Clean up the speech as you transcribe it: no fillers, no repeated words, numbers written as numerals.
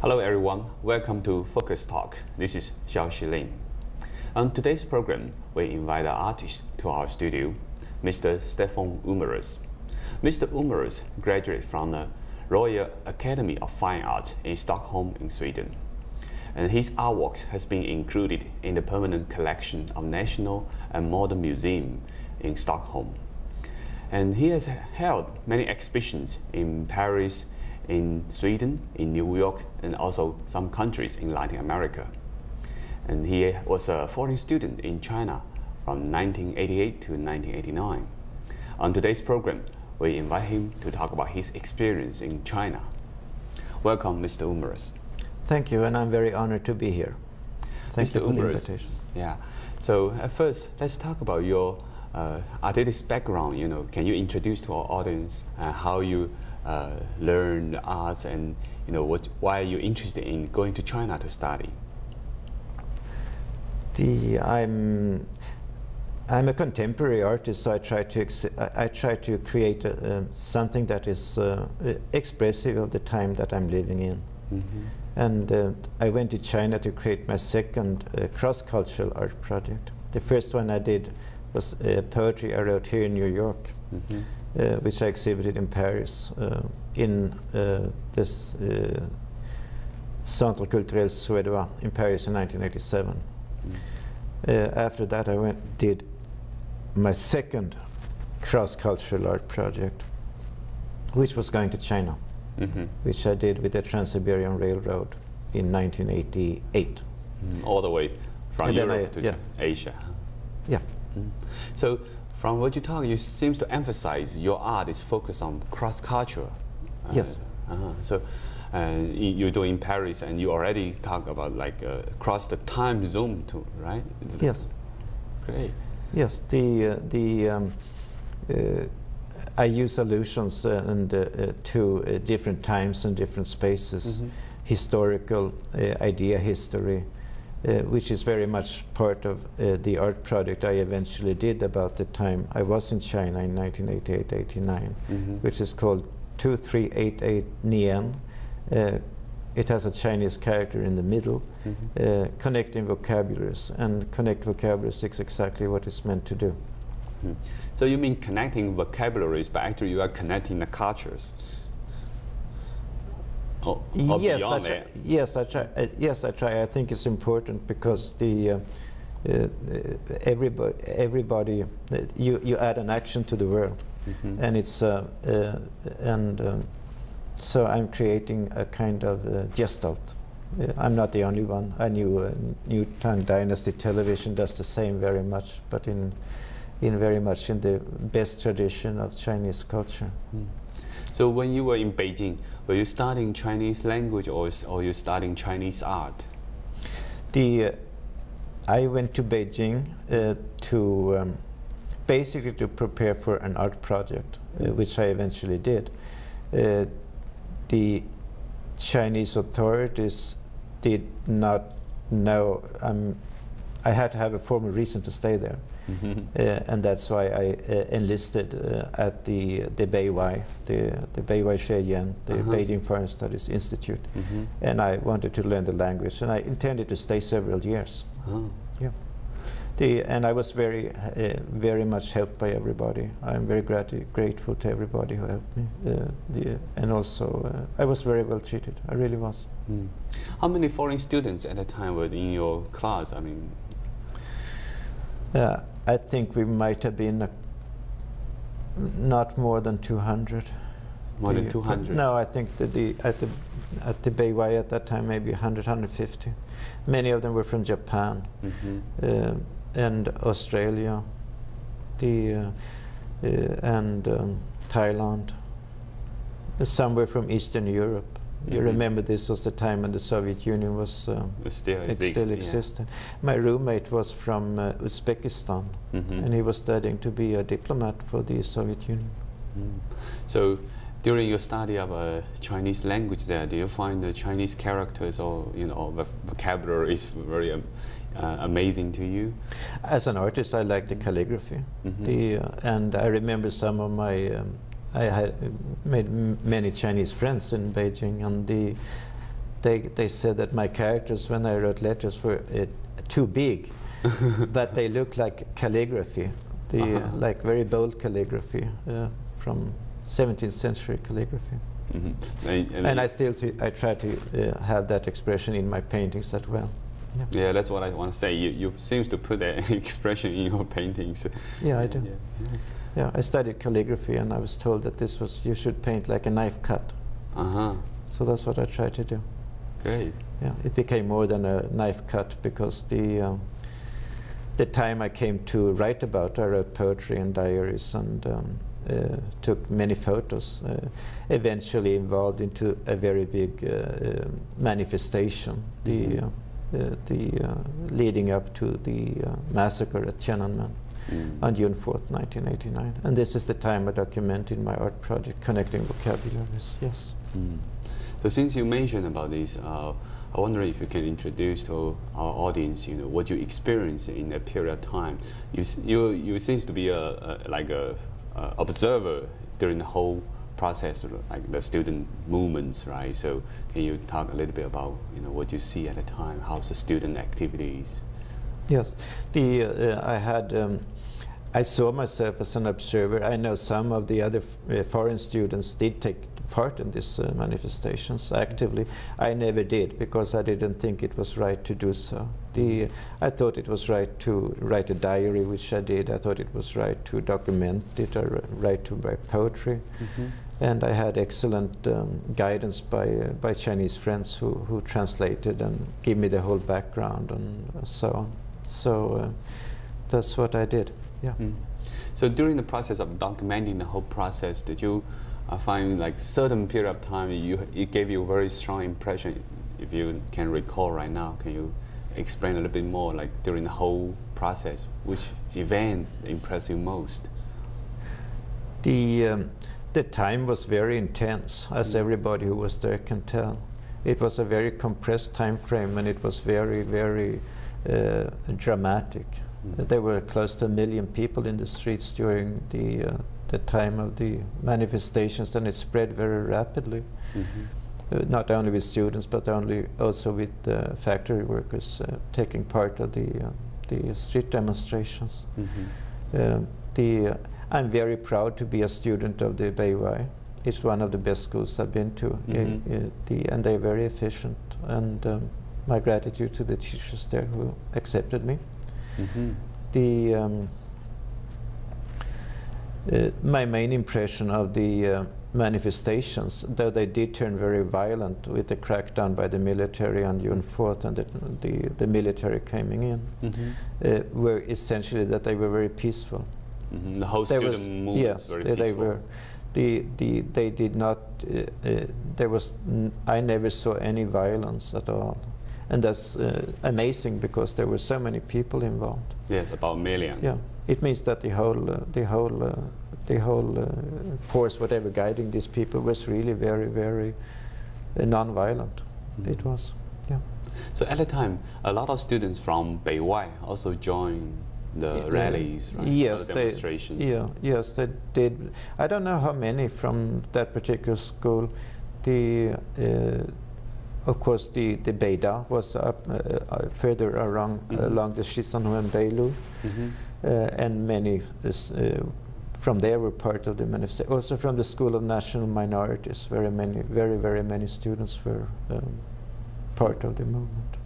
Hello everyone, welcome to Focus Talk. This is Xiaoxi Lin. On today's program, we invite an artist to our studio, Mr. Stefan Umaerus. Mr. Umaerus graduated from the Royal Academy of Fine Arts in Stockholm in Sweden. And his artworks has been included in the permanent collection of National and Modern Museum in Stockholm. And he has held many exhibitions in Paris, in Sweden, in New York, and also some countries in Latin America. And he was a foreign student in China from 1988 to 1989. On today's program, we invite him to talk about his experience in China. Welcome, Mr. Umaerus. Thank you, and I'm very honored to be here. Thank you for the invitation. Yeah. So at first, let's talk about your artistic background. Can you introduce to our audience how you learn the arts, and why are you interested in going to China to study? I'm a contemporary artist, so I try to create something that is expressive of the time that I'm living in. Mm-hmm. And I went to China to create my second cross-cultural art project. The first one I did was poetry I wrote here in New York, mm-hmm. Which I exhibited in Paris in this Centre Culturel Suédois in Paris in 1987. Mm. After that I did my second cross-cultural art project, which was going to China, mm-hmm. which I did with the Trans-Siberian Railroad in 1988. All the way from Europe to yeah. Asia. Yeah. Mm. So from what you talk, you seem to emphasize your art is focused on cross-culture. Yes. So you do in Paris, and you already talk about like across the time zone too, right? Yes. Great. Yes. I use allusions to different times and different spaces, mm-hmm. historical idea history, which is very much part of the art project I eventually did about the time I was in China in 1988-89, mm-hmm. which is called 2388 Nian. It has a Chinese character in the middle, mm-hmm. Connecting vocabularies, and connect vocabularies is exactly what it's meant to do. Mm. So you mean connecting vocabularies, but actually you are connecting the cultures? Yes, I try. Yes, I try. I think it's important because everybody you add an action to the world, mm-hmm. and it's so I'm creating a kind of gestalt. I'm not the only one. I knew New Tang Dynasty television does the same very much, but in very much in the best tradition of Chinese culture. Mm. So when you were in Beijing, were you studying Chinese language or you studying Chinese art? I went to Beijing to basically to prepare for an art project, which I eventually did. The Chinese authorities did not know. I had to have a formal reason to stay there. Mm-hmm. And that's why I enlisted at the BeiY, the BeiY Sheyan, the Beijing Foreign Studies Institute. Mm-hmm. And I wanted to learn the language, and I intended to stay several years. Oh. Yeah. And I was very much helped by everybody. I'm very grateful to everybody who helped me. And also, I was very well treated. I really was. Mm. How many foreign students at the time were in your class? I mean, I think we might have been not more than 200. More than 200? No, I think that at the BeiY at that time maybe 100, 150. Many of them were from Japan, mm-hmm. And Australia, and Thailand. Some were from Eastern Europe. Mm-hmm. You remember this was the time when the Soviet Union was still existed. Yeah. My roommate was from Uzbekistan, mm-hmm. and he was studying to be a diplomat for the Soviet Union. Mm. So during your study of Chinese language there, do you find the Chinese characters or vocabulary is very amazing to you? As an artist, I like the calligraphy. Mm-hmm. And I remember some of my I had made many Chinese friends in Beijing, and they said that my characters, when I wrote letters, were too big, but they looked like calligraphy, like very bold calligraphy from 17th century calligraphy. And I try to have that expression in my paintings as well. Yeah, that's what I want to say. You seem to put that expression in your paintings. Yeah, I do. Yeah, I studied calligraphy, and I was told that you should paint like a knife cut. So that's what I tried to do. Great. Yeah, it became more than a knife cut because the time I came to write about, I wrote poetry and diaries and took many photos. Eventually evolved into a very big manifestation. Leading up to the massacre at Tiananmen on June 4th, 1989. And this is the time I document in my art project, Connecting Vocabularies, yes. So since you mentioned about this, I wonder if you can introduce to our audience, what you experienced in a period of time. You seem to be like a observer during the whole process, like the student movements, right? So can you talk a little bit about what you see at the time? How's the student activities? Yes, I saw myself as an observer. I know some of the other foreign students did take part in these manifestations actively. I never did because I didn't think it was right to do so. I thought it was right to write a diary, which I did. I thought it was right to document it, or right to write poetry. And I had excellent guidance by Chinese friends who translated and gave me the whole background and so on. So that's what I did. Yeah. So during the process of documenting the whole process, did you find like certain period of time it gave you a very strong impression? If you can recall right now, can you explain a little bit more, like during the whole process, which events impressed you most? The time was very intense, as everybody who was there can tell. It was a very compressed time frame, and it was very, very dramatic. There were close to 1 million people in the streets during the time of the manifestations, and it spread very rapidly. Not only with students, but also with factory workers taking part of the street demonstrations. I'm very proud to be a student of the Beihai. It's one of the best schools I've been to, and they're very efficient. And my gratitude to the teachers there who accepted me. My main impression of the manifestations, though they did turn very violent with the crackdown by the military on June 4th and the military coming in, were essentially that they were very peaceful. The whole student movement was very peaceful. They did not, I never saw any violence at all. And that's amazing because there were so many people involved. Yeah, about 1 million. Yeah, it means that the whole force, whatever guiding these people, was really very, very non-violent. It was, yeah. So at the time, a lot of students from Beihai also joined the rallies, right? Yes, the demonstrations. Yes, they did. I don't know how many from that particular school. Of course, the Beida was up further along the Shisanhu and Beilu, and many from there were part of the manifestation. Also from the School of National Minorities, very many students were part of the movement.